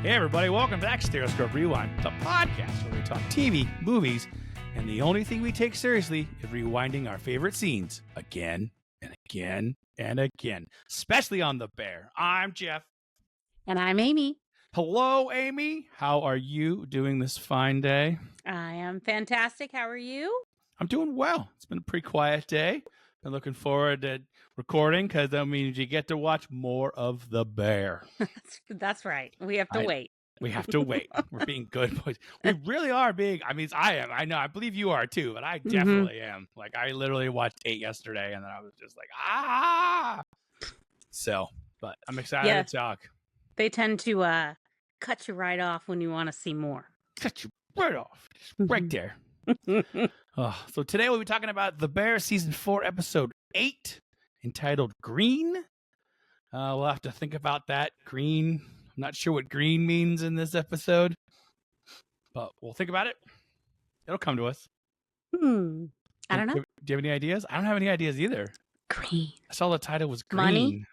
Hey everybody, welcome back to Stereoscope Rewind, the podcast where we talk TV, movies, and the only thing we take seriously is rewinding our favorite scenes again and again and again, especially on The Bear. I'm Jeff. And I'm Amy. Hello, Amy. How are you doing this fine day? I am fantastic. How are you? I'm doing well. It's been a pretty quiet day. Been looking forward to recording because that means you get to watch more of The Bear. That's right. We have to wait. We have to wait. We're being good boys. We really are being. I mean, I am. I know. I believe you are too, but I definitely am. Like, I literally watched 8 yesterday, and then I was just like, ah. So, but I'm excited to talk. They tend to cut you right off when you want to see more. Cut you right off, just right there. So today we'll be talking about The Bear Season 4, Episode 8, entitled Green. We'll have to think about that. Green. I'm not sure what green means in this episode, but we'll think about it. It'll come to us. I don't know. Do you have any ideas? I don't have any ideas either. Green. I saw the title was Green. Money?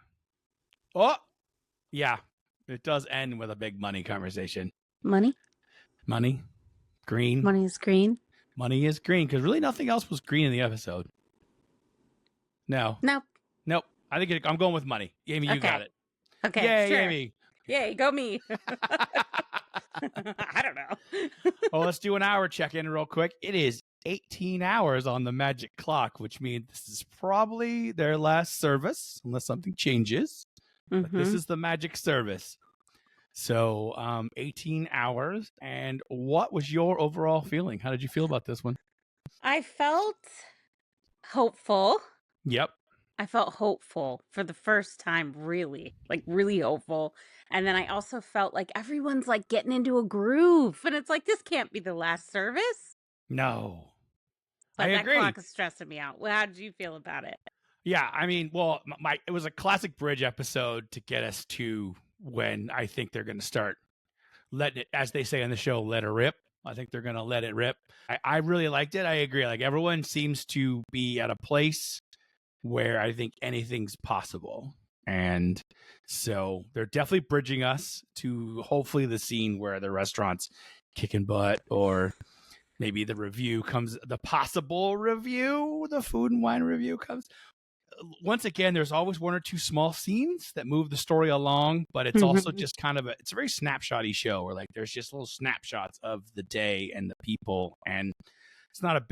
Oh, yeah. It does end with a big money conversation. Money? Money. Green. Money is green? Money is green, because really nothing else was green in the episode. No. Nope. I think I'm going with money. Amy, you got it. Okay. Yay, sure. Amy. Yay, go me. I don't know. Well, let's do an hour check-in real quick. It is 18 hours on the magic clock, which means this is probably their last service, unless something changes. But this is the magic service. So 18 hours. And what was your overall feeling? How did you feel about this one? I felt hopeful. Yep. I felt hopeful for the first time, really hopeful. And then I also felt like everyone's like getting into a groove. And it's like, this can't be the last service. No. But I agree. That clock is stressing me out. Well, how did you feel about it? Yeah, I mean, well, it was a classic bridge episode to get us to when I think they're going to start letting it, as they say on the show, let it rip. I think they're going to let it rip. I really liked it. I agree. Like, everyone seems to be at a place where I think anything's possible. And so they're definitely bridging us to hopefully the scene where the restaurant's kicking butt, or maybe the possible review, the food and wine review comes. Once again, there's always one or two small scenes that move the story along, but it's also just kind of it's a very snapshotty show where, like, there's just little snapshots of the day and the people, and it's not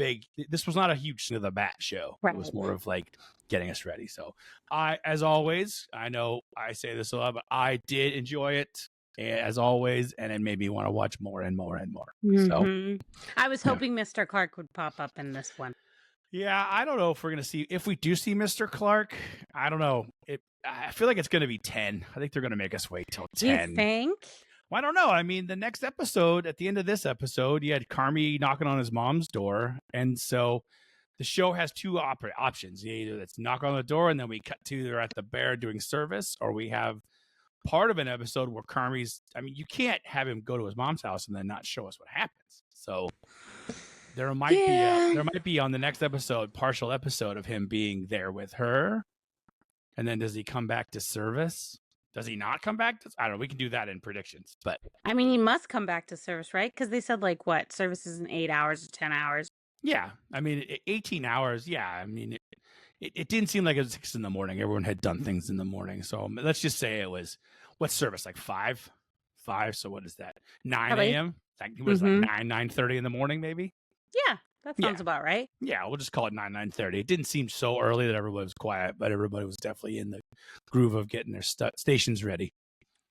this was not a huge thing of the bat show. Right. It was more of like getting us ready. So as always, I know I say this a lot, but I did enjoy it as always, and it made me want to watch more and more and more. So I was hoping Mr. Clark would pop up in this one. Yeah, I don't know if we're going to see, if we do see Mr. Clark, I don't know. I feel like it's going to be 10. I think they're going to make us wait till 10. You think? Well, I don't know. I mean, the next episode, at the end of this episode, you had Carmy knocking on his mom's door. And so the show has two options. Either it's knock on the door and then we cut to they're at the Bear doing service, or we have part of an episode where you can't have him go to his mom's house and then not show us what happens. So there might be on the next episode, partial episode of him being there with her. And then does he come back to service? Does he not come back to? I don't know. We can do that in predictions, but I mean, he must come back to service, right? Because they said service is in 8 hours or 10 hours. Yeah, I mean, 18 hours. Yeah, I mean, it didn't seem like it was 6 in the morning. Everyone had done things in the morning, so let's just say it was what service, like 5. So what is that? 9 a.m. Like, it was like 9:30 in the morning, maybe. Yeah, that sounds about right. Yeah, we'll just call it 9:30. It didn't seem so early that everybody was quiet, but everybody was definitely in the groove of getting their stations ready.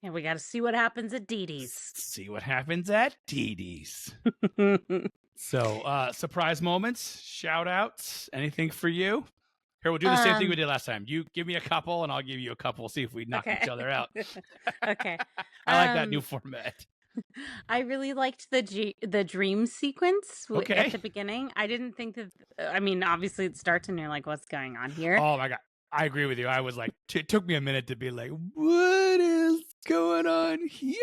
And we got to see what happens at DeeDee's. See what happens at DeeDee's. So, surprise moments, shout outs, anything for you? Here, we'll do the same thing we did last time. You give me a couple, and I'll give you a couple. See if we knock each other out. Okay. I like that new format. I really liked the dream sequence at the beginning. I didn't think that. I mean, obviously it starts and you're like, "What's going on here?" Oh my god, I agree with you. I was like, it took me a minute to be like, "What is going on here?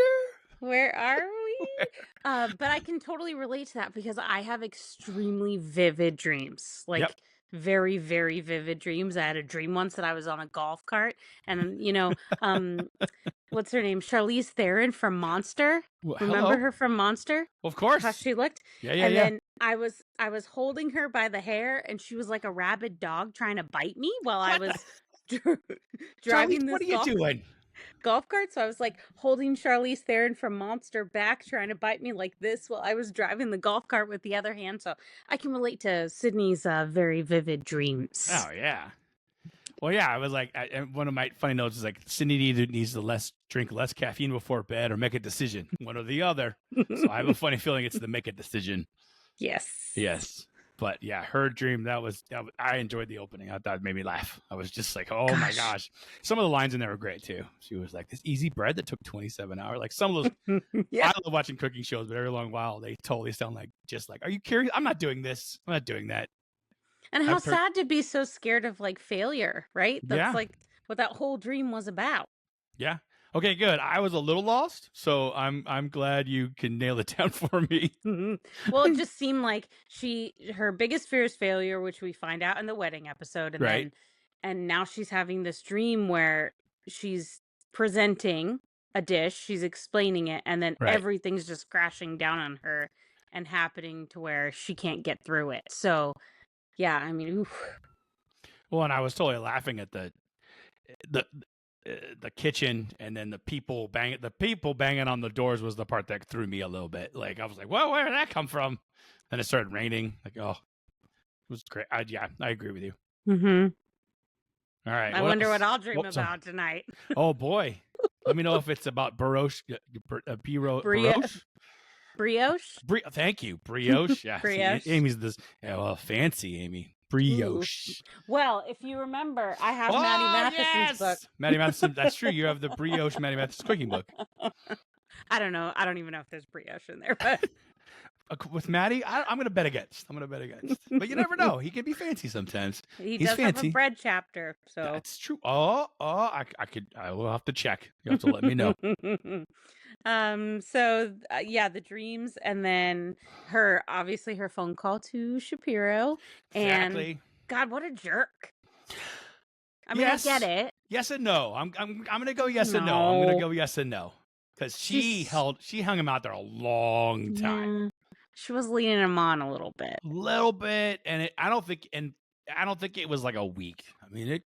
Where are we?" But I can totally relate to that because I have extremely vivid dreams. very, very vivid dreams. I had a dream once that I was on a golf cart, and what's her name? Charlize Theron from Monster. Well, Remember hello. her from Monster? Of How course. she looked? Yeah, yeah, And yeah. then I was holding her by the hair, and she was like a rabid dog trying to bite me while I What the? was Charlize, driving what this are you doing? golf cart. So I was like holding Charlize Theron from Monster back, trying to bite me like this while I was driving the golf cart with the other hand. So I can relate to Sydney's very vivid dreams. Oh, yeah. Well, yeah, I was like, and one of my funny notes is like, Sydney either needs to drink less caffeine before bed or make a decision, one or the other. So I have a funny feeling it's the make a decision. Yes. Yes. But yeah, her dream, I enjoyed the opening. I thought it made me laugh. I was just like, oh my gosh. Some of the lines in there were great too. She was like, this easy bread that took 27 hours. Like some of those, Yeah. I love watching cooking shows, but every long while they totally sound like, are you curious? I'm not doing this. I'm not doing that. And how sad to be so scared of like failure, right? Yeah. That's like what that whole dream was about. Yeah. Okay, good. I was a little lost, so I'm glad you can nail it down for me. Well, it just seemed like her biggest fear is failure, which we find out in the wedding episode, and Right. and now she's having this dream where she's presenting a dish, she's explaining it, and then Right. everything's just crashing down on her and happening to where she can't get through it. So, yeah, I mean, oof. Well, and I was totally laughing at the kitchen, and then the people banging on the doors was the part that threw me a little bit. Like I was like, well, where did that come from? Then it started raining. Like, oh, it was great. I agree with you. Mm-hmm. All right. I wonder what I'll dream about tonight. Oh boy. Let me know if it's about brioche. Brioche? Thank you. Brioche. Yeah. Brioche. See, Amy's this fancy Amy. Brioche. Ooh. Well, if you remember, I have Maddie Matheson's book. Maddie Matheson, that's true. You have the brioche Maddie Matheson cooking book. I don't know. I don't even know if there's brioche in there, but with Maddie, I'm going to bet against. But you never know. He can be fancy sometimes. He's fancy. Have a bread chapter. So that's true. I will have to check. You have to let me know. Yeah, the dreams, and then her phone call to Shapiro. Exactly. And God, what a jerk. I mean, yes. I get it. Yes and no. I'm going to go yes and no. I'm going to go yes and no. Because she hung him out there a long time. Yeah. She was leading him on a little bit. And I don't think it was like a week. I mean, it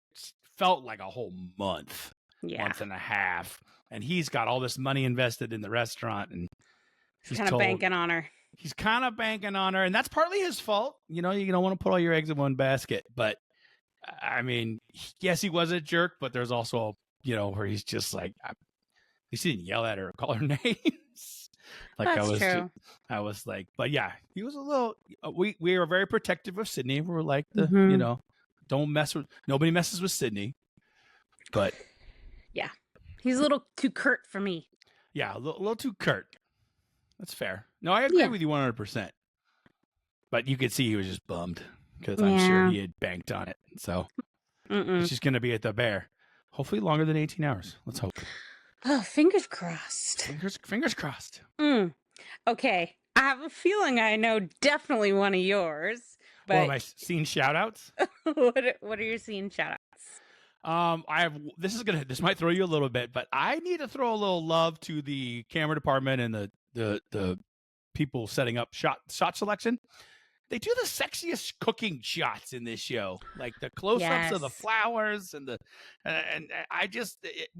felt like a whole month. Yeah. Month and a half. And he's got all this money invested in the restaurant, and he's kind of banking on her. He's kind of banking on her, and that's partly his fault. You know, you don't want to put all your eggs in one basket. But I mean, yes, he was a jerk, but there's also, where he's just like, at least he didn't yell at her or call her names. Like that's true. I was like, but yeah, he was a little. We were very protective of Sydney. We were like, nobody messes with Sydney. But yeah. He's a little too curt for me. Yeah, a little too curt. That's fair. No, I agree with you 100%. But you could see he was just bummed because I'm sure he had banked on it. So it's just going to be at the Bear. Hopefully longer than 18 hours. Let's hope. Oh, fingers crossed. Fingers crossed. Okay. I have a feeling I know definitely one of yours. But my scene shout outs? What are your scene shout outs? This might throw you a little bit, but I need to throw a little love to the camera department and the people setting up shot selection. They do the sexiest cooking shots in this show, like the close-ups of the flowers and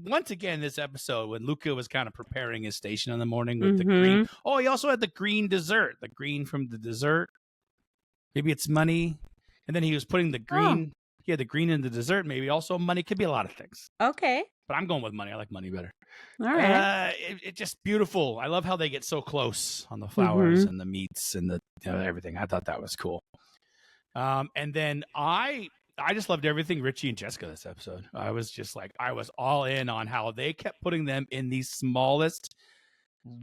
once again this episode when Luca was kind of preparing his station in the morning with the green. Oh, he also had the green dessert, the green from the dessert. Maybe it's money, and then he was putting the green. He had the green in the dessert. Maybe also money. Could be a lot of things. Okay. But I'm going with money. I like money better. All right. It's just beautiful. I love how they get so close on the flowers and the meats and the everything. I thought that was cool. And then I just loved everything Richie and Jessica this episode. I was just like, I was all in on how they kept putting them in these smallest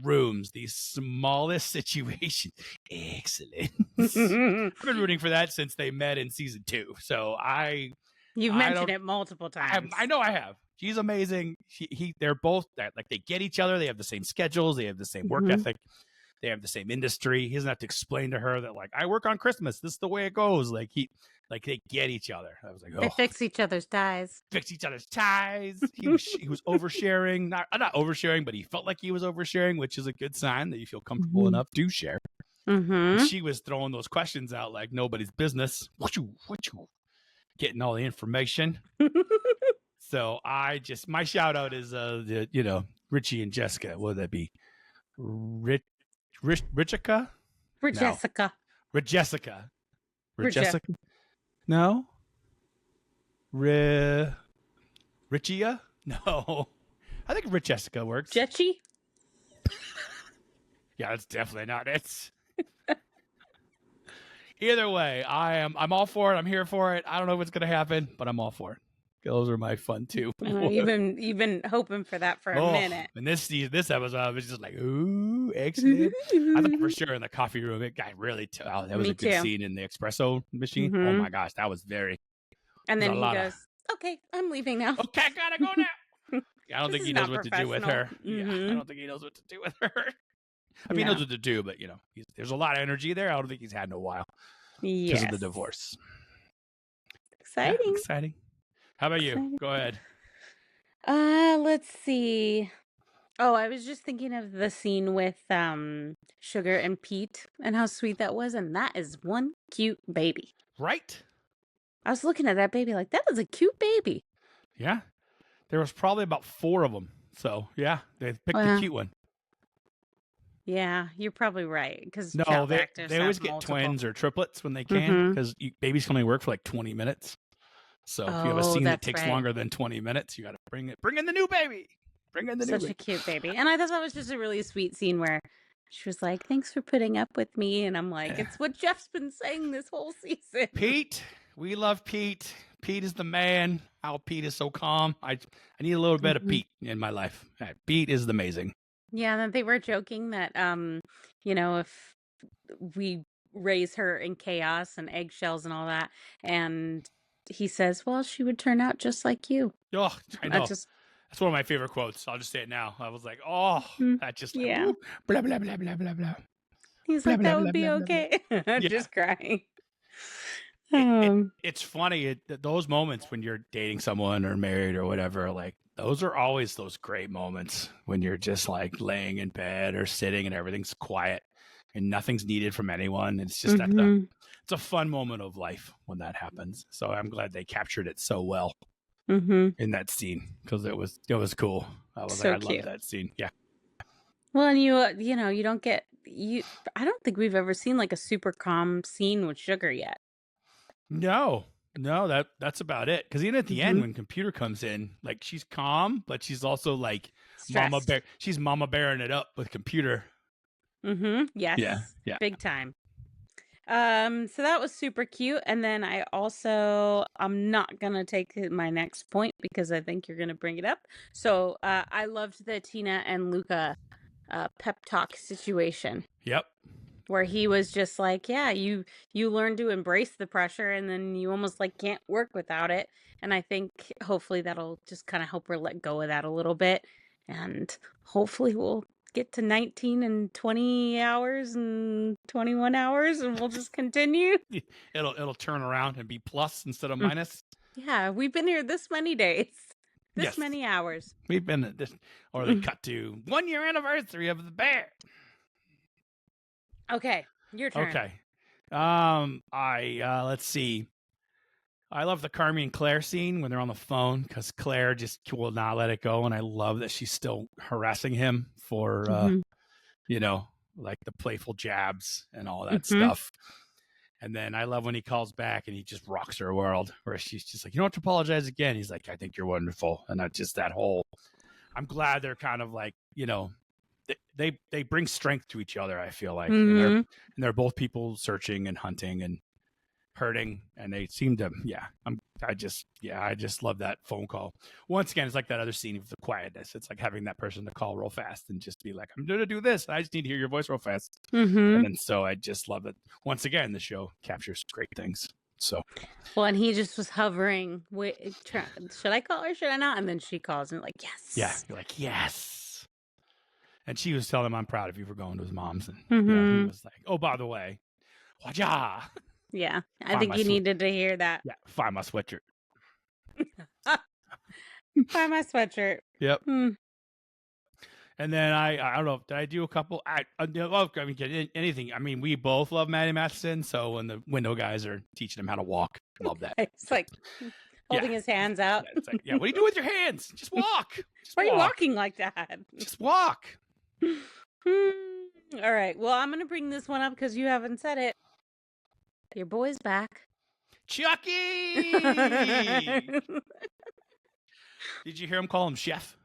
rooms, these smallest situations. Excellent. I've been rooting for that since they met in season 2. So you've mentioned it multiple times. I know I have. She's amazing. They're both like they get each other. They have the same schedules. They have the same work ethic. They have the same industry. He doesn't have to explain to her that like I work on Christmas. This is the way it goes. Like Like they get each other. I was like, They oh, fix each other's ties. fix each other's ties. He was oversharing, not oversharing, but he felt like he was oversharing, which is a good sign that you feel comfortable enough to share. And she was throwing those questions out like nobody's business. What you getting all the information. So my shout out is Richie and Jessica. What would that be? Richica? Jessica. Jessica. Jessica. No. Richia? No. I think Rich Jessica works. Jetchy? Yeah, that's definitely not it. Either way, I'm all for it. I'm here for it. I don't know what's gonna happen, but I'm all for it. Those are my fun too. You've been hoping for that for a minute. And this episode, I was just like, ooh, excellent. I thought for sure in the coffee room, it got really. That was a good scene in the espresso machine. Oh my gosh, that was very. And then he goes, "Okay, I'm leaving now." Okay, I gotta go now. I don't think he knows what to do with her. Yeah, I don't think he knows what to do with her. I mean, he knows what to do, but there's a lot of energy there. I don't think he's had in a while because of the divorce. Exciting. Yeah, exciting. How about you? Go ahead. Let's see. Oh, I was just thinking of the scene with Sugar and Pete and how sweet that was, and that is one cute baby. Right? I was looking at that baby like, that is a cute baby. Yeah. There was probably about 4 of them. So, yeah, they picked the cute one. Yeah, you're probably right. Because they always get twins or triplets when they can because babies can only work for like 20 minutes. So if you have a scene that takes longer than 20 minutes, you got to bring in the new baby. Such a cute baby. And I thought that was just a really sweet scene where she was like, "Thanks for putting up with me." And I'm like, it's what Jeff's been saying this whole season. Pete, we love Pete. Pete is the man. How Pete is so calm. I need a little bit of Pete in my life. Pete is amazing. Yeah, and they were joking that if we raise her in chaos and eggshells and all that, and he says, "Well, she would turn out just like you." Oh, I know. That's one of my favorite quotes. I'll just say it now. I was like, oh, that just blah, blah, blah, blah, blah, blah, blah. He's like, that would be okay. Just crying. It's funny. Those moments when you're dating someone or married or whatever, like those are always those great moments when you're just like laying in bed or sitting and everything's quiet and nothing's needed from anyone. It's just it's a fun moment of life when that happens. So I'm glad they captured it so well in that scene because it was cool. I was I love that scene. Yeah. Well, and you don't get I don't think we've ever seen like a super calm scene with Sugar yet. No, that's about it. Because even at the end, when Computer comes in, like she's calm, but she's also like stressed. Mama Bear. She's Mama Bearing it up with Computer. Yes. Yeah. Big time. So that was super cute. And then I'm not gonna take my next point because I think you're gonna bring it up. So I loved the Tina and Luca pep talk situation. Yep. Where he was just like, yeah, you learn to embrace the pressure and then you almost like can't work without it. And I think hopefully that'll just kind of help her let go of that a little bit. And hopefully we'll get to 19 and 20 hours and 21 hours and we'll just continue. It'll turn around and be plus instead of minus. Yeah, we've been here this many days. This many hours. We've been at this, or they cut to 1 year anniversary of the bear. Okay, your turn. Okay. Let's see. I love the Carmy and Claire scene when they're on the phone because Claire just will not let it go. And I love that she's still harassing him for, like the playful jabs and all that stuff. And then I love when he calls back and he just rocks her world where she's just like, you don't have to apologize again. He's like, I think you're wonderful. And that's just that whole, I'm glad they're kind of like, they bring strength to each other. I feel like, and they're both people searching and hunting and hurting, and they seem to, I just love that phone call. Once again, it's like that other scene of the quietness. It's like having that person to call real fast and just be like, I'm going to do this. I just need to hear your voice real fast. And then, so I just love it. Once again, the show captures great things. So, well, and he just was hovering. Should I call her? Should I not? And then she calls and like, yes. Yeah. You're like, yes. And she was telling him, I'm proud of you for going to his mom's. And he was like, oh, by the way, waja. Yeah. I Find think my you swe- needed to hear that. Yeah, find my sweatshirt. Find my sweatshirt. Yep. Hmm. And then I don't know. Did I do a couple? Anything. I mean, we both love Maddie Matheson. So when the window guys are teaching him how to walk, love that. It's like holding his hands out. It's like, yeah, what do you do with your hands? Just walk. Just Why are you walk. walking like that? Just walk. All right. Well, I'm going to bring this one up because you haven't said it. Your boy's back. Chuckie! Did you hear him call him chef?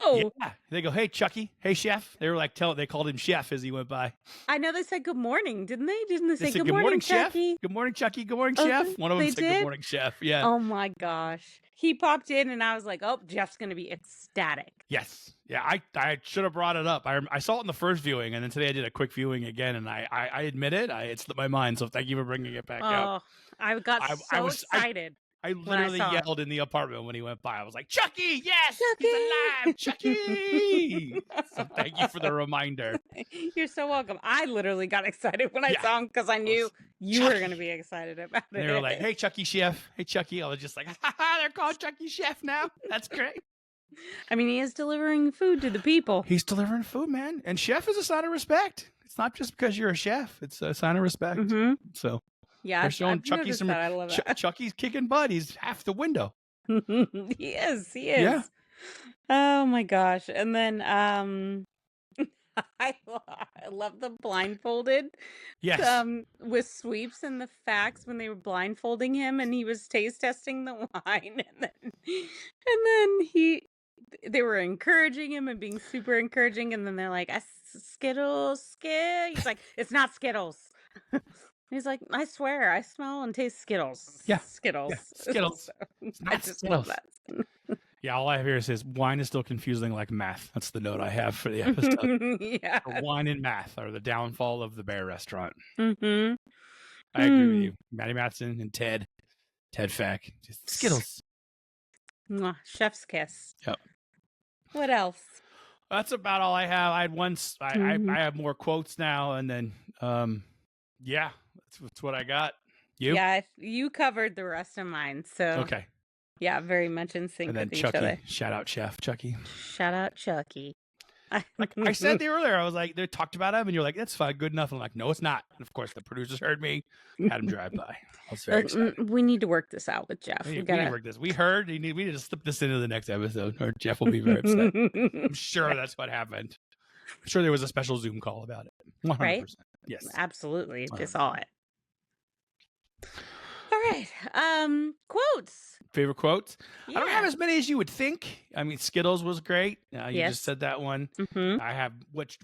Oh, Yeah. They go, hey, Chuckie. Hey, chef. They were like, they called him chef as he went by. I know they said good morning, didn't they? Didn't they say said, good morning, chef? Chuckie? Good morning, Chuckie. Good morning, Oh, chef. One of them they said, did? good morning, chef. Yeah. Oh my gosh. He popped in and I was like, oh, Jeff's going to be ecstatic. Yes. Yeah, I should have brought it up. I saw it in the first viewing, and then today I did a quick viewing again, and I admit it, it slipped my mind, so thank you for bringing it back up. I got so excited. I literally yelled in the apartment when he went by. I was like, Chuckie, yes! Chuckie! He's alive! Chuckie! So thank you for the reminder. You're so welcome. I literally got excited when I saw him because I knew you were going to be excited about it. They were like, hey, Chuckie Chef. Hey, Chuckie. I was just like, they're called Chuckie Chef now. That's great. I mean, he is delivering food to the people. He's delivering food, man. And chef is a sign of respect. It's not just because you're a chef. It's a sign of respect. Mm-hmm. So yeah, they're showing Chuckie some. I love that. Chuckie's kicking butt. He's half the window. He is. Yeah. Oh my gosh. And then I love the blindfolded. Yes. With sweeps and the facts when they were blindfolding him and he was taste testing the wine and then they were encouraging him and being super encouraging and then they're like, Skittles. He's like, it's not Skittles. He's like, I swear, I smell and taste Skittles. Yeah. Skittles. Yeah. Skittles. I just love that. Yeah, all I have here says wine is still confusing like math. That's the note I have for the episode. Yeah. Wine and math are the downfall of the Bear Restaurant. Mm-hmm. I agree with you. Maddie Matheson and Ted Fack. Just Skittles. Mwah, chef's kiss. Yep. What else? That's about all I have. I had once. I have more quotes now, and then yeah, that's what I got. You? Yeah, you covered the rest of mine. So okay. Yeah, very much in sync and then with Chuckie, each other. Shout out Chef Chuckie. Shout out Chuckie. Like I said there earlier, I was like, they talked about him, and you're like, that's fine, good enough. I'm like, no, it's not. And of course, the producers heard me, had him drive by. I was very excited. We need to work this out with Jeff. We need to work this. We heard. We need to slip this into the next episode, or Jeff will be very upset. I'm sure that's what happened. I'm sure there was a special Zoom call about it. 100%. Right? Yes. Absolutely. They saw it. All right. Quotes. Favorite quotes? Yeah. I don't have as many as you would think. I mean, Skittles was great. You Yes. just said that one. Mm-hmm. I have what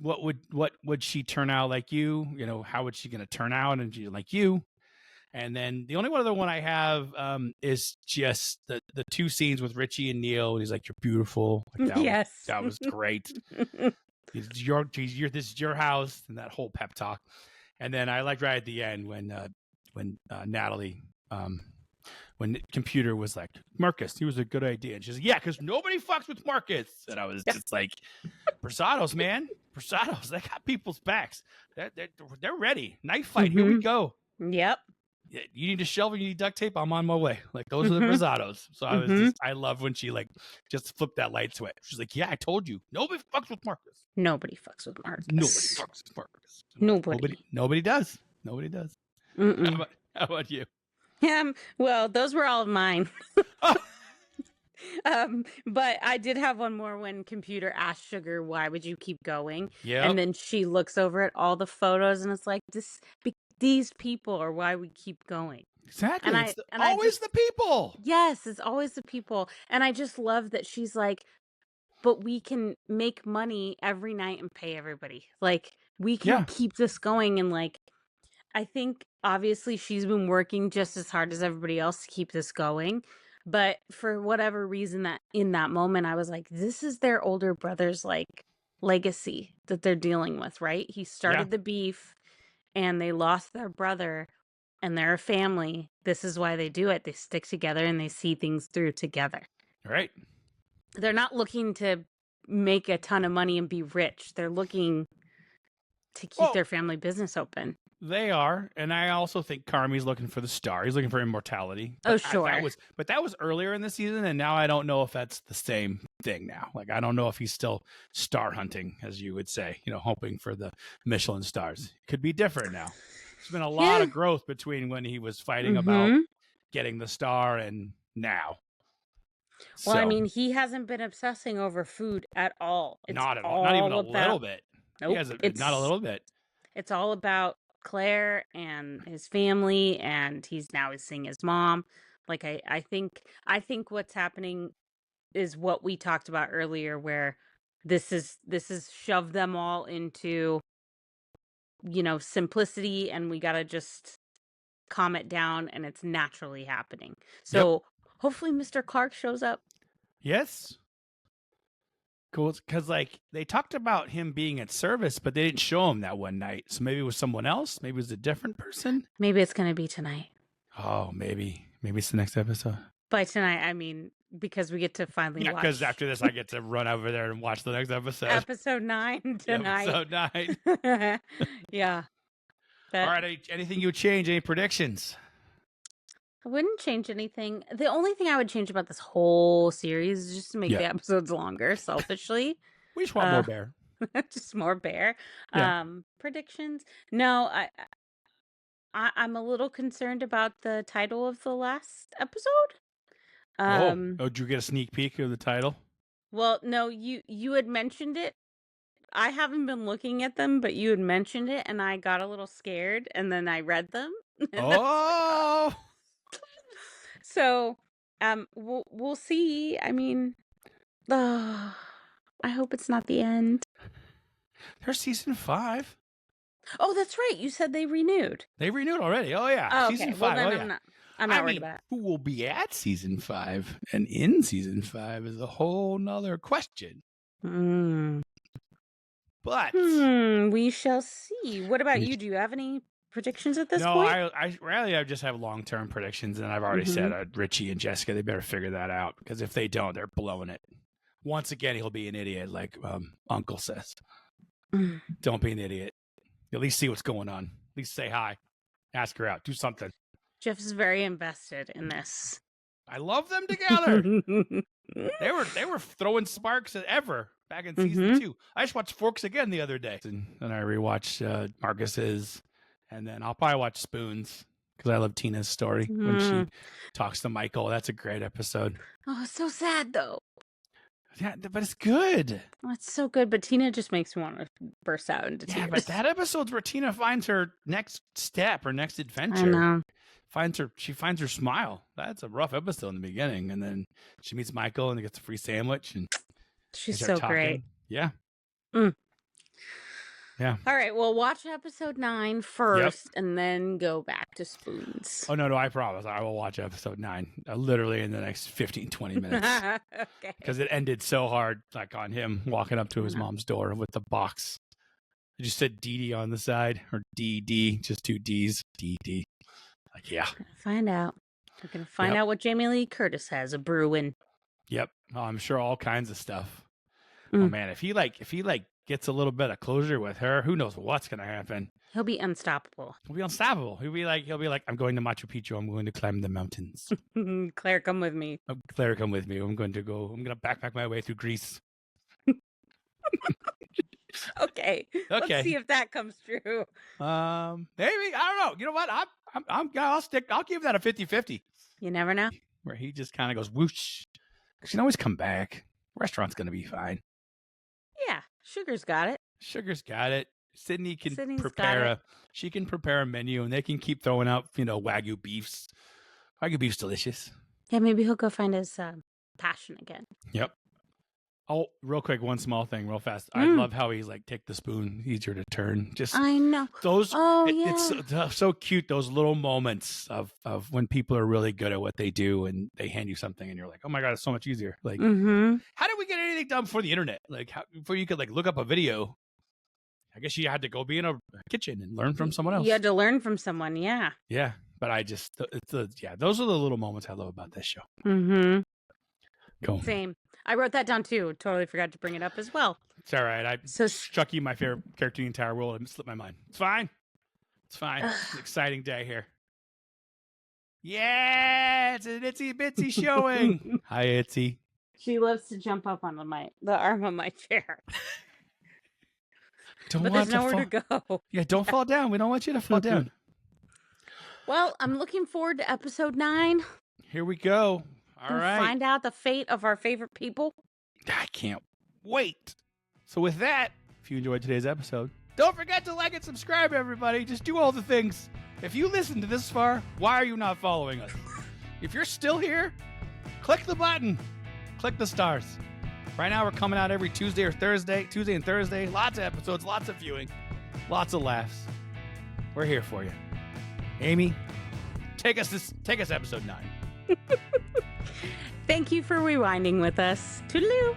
would she turn out like you? You know, how would she gonna turn out and she like you? And then the only one other one I have is just the two scenes with Richie and Neil. He's like, "You're beautiful." Like, that was great. This is your house, and that whole pep talk. And then I liked right at the end when Natalie, when the computer was like, Marcus, he was a good idea. And she's like, yeah, because nobody fucks with Marcus. And I was just like, Prasados, man. Prasados, they got people's backs. They're ready. Knife fight. Here we go. Yep. You need a shelf, you need duct tape, I'm on my way. Like, those are the Prasados. So I love when she like just flipped that light switch. She's like, yeah, I told you. Nobody fucks with Marcus. Nobody fucks with Marcus. Nobody fucks with Marcus. Nobody does. Nobody does. How about you? Well, those were all of mine. But I did have one more when computer asked Sugar, why would you keep going? Yeah. And then she looks over at all the photos and it's like, these people are why we keep going. Exactly. Always the people. Yes, it's always the people. And I just love that she's like, but we can make money every night and pay everybody. Like, we can keep this going. And like, I think obviously she's been working just as hard as everybody else to keep this going. But for whatever reason, that in that moment, I was like, this is their older brother's like legacy that they're dealing with, right? He started the beef and they lost their brother and they're a family. This is why they do it. They stick together and they see things through together. Right. They're not looking to make a ton of money and be rich. They're looking to keep their family business open. They are, and I also think Carmy's looking for the star. He's looking for immortality. But sure. that was earlier in the season, and now I don't know if that's the same thing now. Like I don't know if he's still star hunting, as you would say, hoping for the Michelin stars. Could be different now. There's been a lot of growth between when he was fighting about getting the star and now. Well, I mean, he hasn't been obsessing over food at all. It's not at all. Not even a little bit. Nope. Not a little bit. It's all about Claire and his family, and he's seeing his mom. Like I think what's happening is what we talked about earlier, where this is shove them all into simplicity, and we gotta just calm it down, and it's naturally happening. So hopefully Mr. Clark shows up. Yes. Cool, because they talked about him being at service, but they didn't show him that one night. So maybe it was someone else. Maybe it was a different person. Maybe it's gonna be tonight. Oh, maybe it's the next episode. By tonight, I mean because we get to finally watch. Because after this, I get to run over there and watch the next episode. Episode 9 tonight. Episode 9. Yeah. All right. Anything you would change? Any predictions? I wouldn't change anything. The only thing I would change about this whole series is just to make the episodes longer, selfishly. We just want more bear. Just more bear. Yeah. Predictions? No, I'm a little concerned about the title of the last episode. Did you get a sneak peek of the title? Well, no, you had mentioned it. I haven't been looking at them, but you had mentioned it, and I got a little scared, and then I read them. Oh! So, we'll see. I mean, I hope it's not the end. There's season 5. Oh, that's right. You said they renewed. They renewed already. Oh yeah, okay. Season 5. Well, then I'm not worried about it. Who will be at season 5 and in season 5 is a whole nother question. But we shall see. What about you? Do you have any predictions at this point? No, I just have long-term predictions, and I've already said Richie and Jessica, they better figure that out, because if they don't, they're blowing it. Once again, he'll be an idiot, like Uncle says. Don't be an idiot. At least see what's going on. At least say hi. Ask her out. Do something. Jeff is very invested in this. I love them together. They were throwing sparks at ever back in season 2. I just watched Forks again the other day, and I rewatched Marcus's. And then I'll probably watch Spoons, because I love Tina's story when she talks to Michael. That's a great episode. Oh, it's so sad, though. Yeah, but it's good. Oh, it's so good, but Tina just makes me want to burst out into tears. Yeah, but that episode's where Tina finds her next step, her next adventure. I know. She finds her smile. That's a rough episode in the beginning. And then she meets Michael and gets a free sandwich. And she's so great. Yeah. Yeah. All right. Well, watch episode 9 first and then go back to Spoons. Oh, no, I promise. I will watch episode 9 literally in the next 15, 20 minutes. Okay. Because it ended so hard, like on him walking up to his mom's door with the box. I just said DeeDee on the side, or DeeDee, just 2 D's. DeeDee. Like, yeah. Find out. We're going to find out what Jamie Lee Curtis has a brewing. Yep. Oh, I'm sure all kinds of stuff. Oh, man. If he gets a little bit of closure with her, who knows what's going to happen. He'll be unstoppable. He'll be unstoppable. He'll be like, I'm going to Machu Picchu. I'm going to climb the mountains. Claire, come with me. Claire, come with me. I'm going to backpack my way through Greece. Okay. Let's see if that comes true. Maybe. I don't know. You know what? I'll give that a 50-50. You never know. Where he just kind of goes whoosh. She can always come back. Restaurant's going to be fine. Yeah. Sugar's got it. Sydney can prepare a menu, and they can keep throwing out, Wagyu beefs. Wagyu beef's delicious. Yeah, maybe he'll go find his passion again. Yep. Oh, real quick, one small thing, real fast. I love how he's like, take the spoon, easier to turn. I know. It's so cute. Those little moments of when people are really good at what they do, and they hand you something, and you're like, oh my god, it's so much easier. Like, how did we get anything done before the internet? Like, before you could look up a video. I guess you had to go be in a kitchen and learn from someone else. You had to learn from someone, yeah. Yeah, but those are the little moments I love about this show. Cool. Same. I wrote that down too. Totally forgot to bring it up as well. It's all right. Chuckie, my favorite character in the entire world, it slipped my mind. It's fine. It's fine. It's an exciting day here. Yeah, it's an Itsy Bitsy showing. Hi, Itsy. She loves to jump up on the arm of my chair. But there's nowhere to go. Yeah, don't fall down. We don't want you to fall down. Well, I'm looking forward to episode 9. Here we go. All right. Find out the fate of our favorite people. I can't wait. So with that, if you enjoyed today's episode, don't forget to like and subscribe, everybody. Just do all the things. If you listened to this far, why are you not following us? If you're still here, click the button. Click the stars. Right now, we're coming out every Tuesday and Thursday. Lots of episodes, lots of viewing, lots of laughs. We're here for you. Amy, take us episode 9. Thank you for rewinding with us. Toodaloo.